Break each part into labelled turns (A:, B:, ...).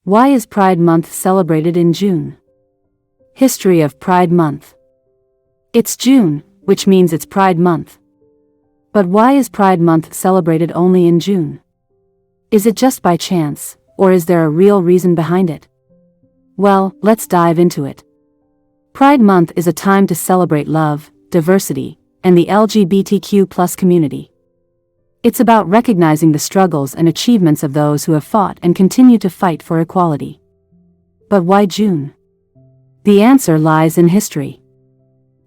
A: Why is Pride Month celebrated in June? History of Pride Month. It's June, which means it's Pride Month. But why is Pride Month celebrated only in June? Is it just by chance, or is there a real reason behind it? Well, let's dive into it. Pride Month is a time to celebrate love, diversity, and the LGBTQ+ community. It's about recognizing the struggles and achievements of those who have fought and continue to fight for equality. But why June? The answer lies in history.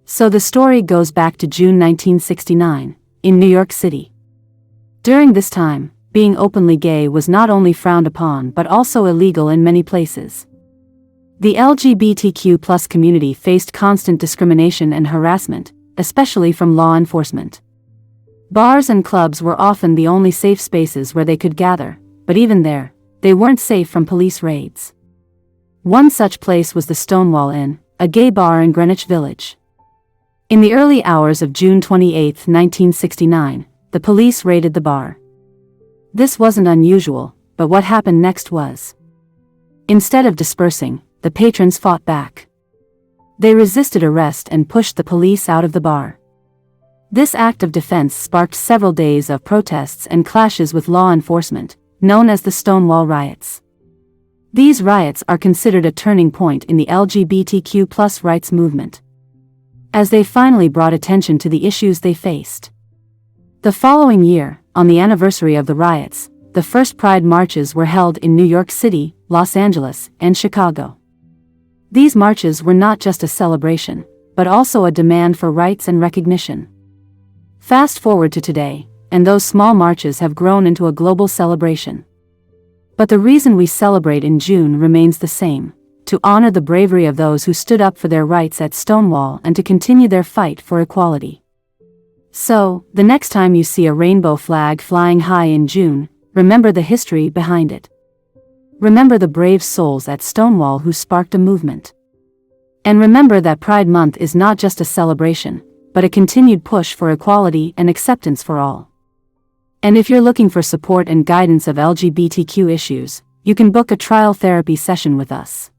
A: So the story goes back to June 1969, in New York City. During this time, being openly gay was not only frowned upon but also illegal in many places. The LGBTQ+ community faced constant discrimination and harassment, especially from law enforcement. Bars and clubs were often the only safe spaces where they could gather, but even there, they weren't safe from police raids. One such place was the Stonewall Inn, a gay bar in Greenwich Village. In the early hours of June 28, 1969, the police raided the bar. This wasn't unusual, but what happened next was. Instead of dispersing, the patrons fought back. They resisted arrest and pushed the police out of the bar. This act of defense sparked several days of protests and clashes with law enforcement, known as the Stonewall Riots. These riots are considered a turning point in the LGBTQ+ rights movement, as they finally brought attention to the issues they faced. The following year, on the anniversary of the riots, the first Pride marches were held in New York City, Los Angeles, and Chicago. These marches were not just a celebration, but also a demand for rights and recognition. Fast forward to today, and those small marches have grown into a global celebration. But the reason we celebrate in June remains the same: to honor the bravery of those who stood up for their rights at Stonewall and to continue their fight for equality. So, the next time you see a rainbow flag flying high in June, remember the history behind it. Remember the brave souls at Stonewall who sparked a movement. And remember that Pride Month is not just a celebration, but a continued push for equality and acceptance for all. And if you're looking for support and guidance of LGBTQ issues, you can book a trial therapy session with us.